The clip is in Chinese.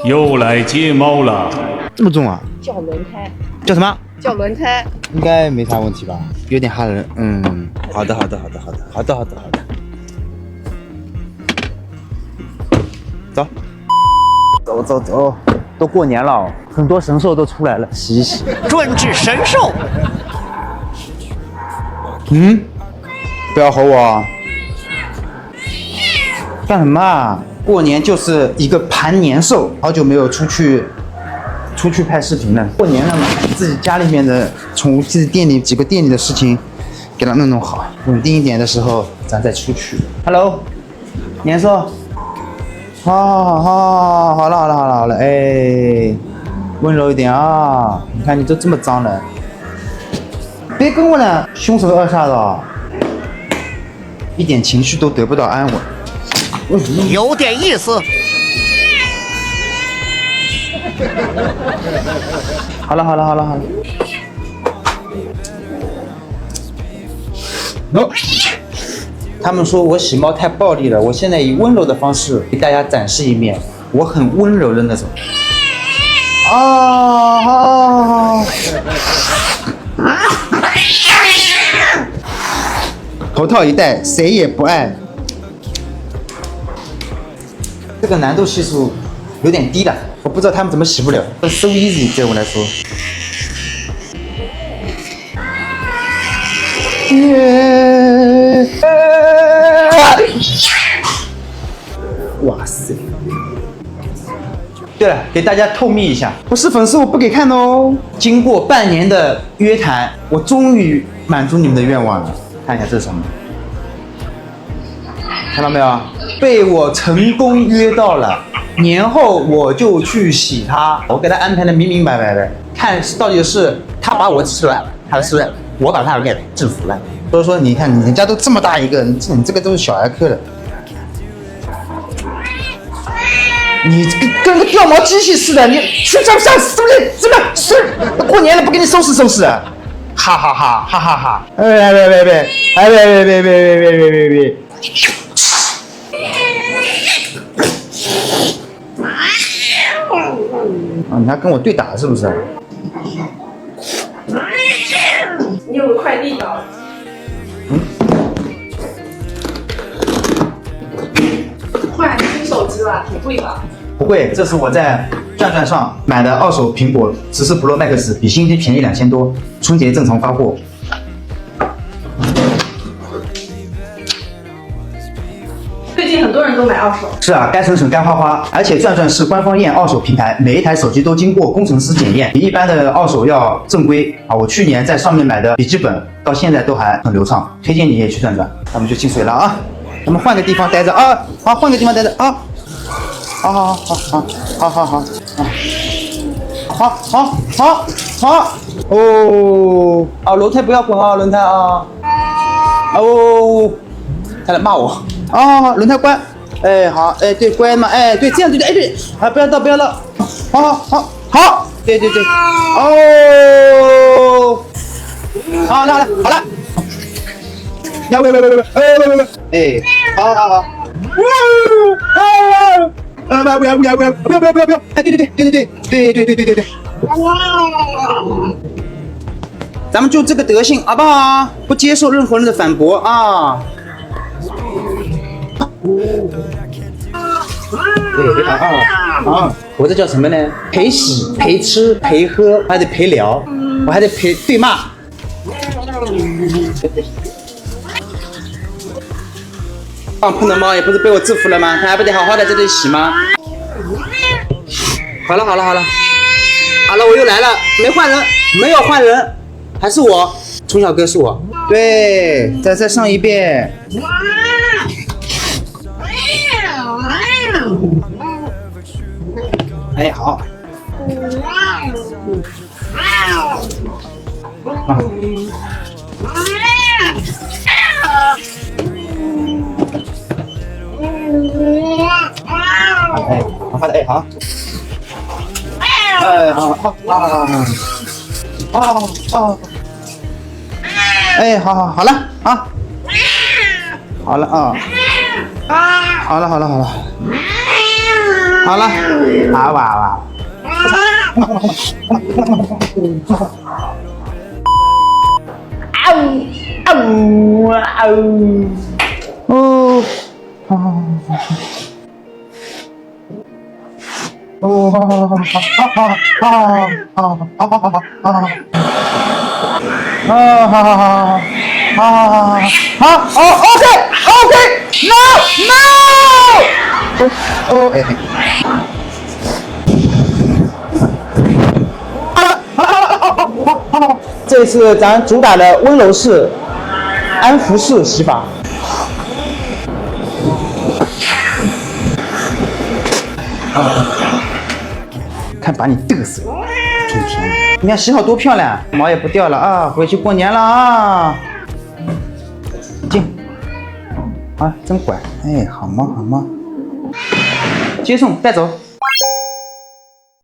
又来接猫了，这么重啊？叫轮胎，叫什么？叫轮胎。应该没啥问题吧？有点吓人。好的。走，都过年了，很多神兽都出来了，洗一洗。专治神兽。不要吼我！干什么啊？过年就是一个盘年兽，好久没有出去拍视频了。过年了嘛，自己家里面的宠物，自己店里几个店里的事情，给它弄好，稳定一点的时候，咱再出去。Hello， 年兽。好了，哎，温柔一点啊！你看你都这么脏了，别跟我俩凶神恶煞的啊，一点情绪都得不到安稳。有点意思。好了。No。他们说我洗猫太暴力了，我现在以温柔的方式给大家展示一面，我很温柔的那种。头套一戴，谁也不爱。这个难度系数有点低了，我不知道他们怎么洗不了。So easy 对我来说。哇塞！对了，给大家透密一下，不是粉丝我不给看哦。经过半年的约谈，我终于满足你们的愿望了。看一下这是什么？看到没有？被我成功约到了，年后我就去洗它。我给他安排的明明白白的，看到底是他把我吃了，还是我把他给制服了。所以说，你看人家都这么大一个，你这个都是小儿科的。你跟个掉毛机器似的，你去上是不是？是不是？过年了不给你收拾，哈哈哈！别！你还跟我对打是不是？你有个快递吧？换新手机了，挺贵吧？不贵，这是我在转转上买的二手苹果14 Pro Max， 比新机便宜2000多，春节正常发货。最近很多人都买二手。是啊，该省省该花花，而且转转是官方验二手平台，每一台手机都经过工程师检验，比一般的二手要正规啊。我去年在上面买的笔记本，到现在都还很流畅，推荐你也去转转。咱们就进水了啊，咱们换个地方待着啊，好，换个地方待着啊，好，哦，轮胎不要滚啊，轮胎啊，哦，他来骂我。轮胎关，哎好，哎对，关嘛，哎对，这样对，哎对，不要倒，好，对，哦，好了，呀喂，哎，好，不要，哎对，咱们就这个德性好不好？不接受任何人的反驳啊。我这叫什么呢？陪洗、陪吃、陪喝，还得陪聊，我还得陪对骂。放喷的猫也不是被我制服了吗？它还不得好好的在这里洗吗？好了，我又来了，没有换人，还是我，虫小哥是我。对，再上一遍。哎，好。哎，好的，哎，好。哎，好，哎，好了啊。好了啊，好了，好了，好了，好了，啊娃娃。哦，这次咱主打的温柔式、安抚式洗法。看把你嘚瑟，天天，你看洗好多漂亮，毛也不掉了啊！回去过年了啊！进，啊，真乖，哎，好吗？好吗？接送带走。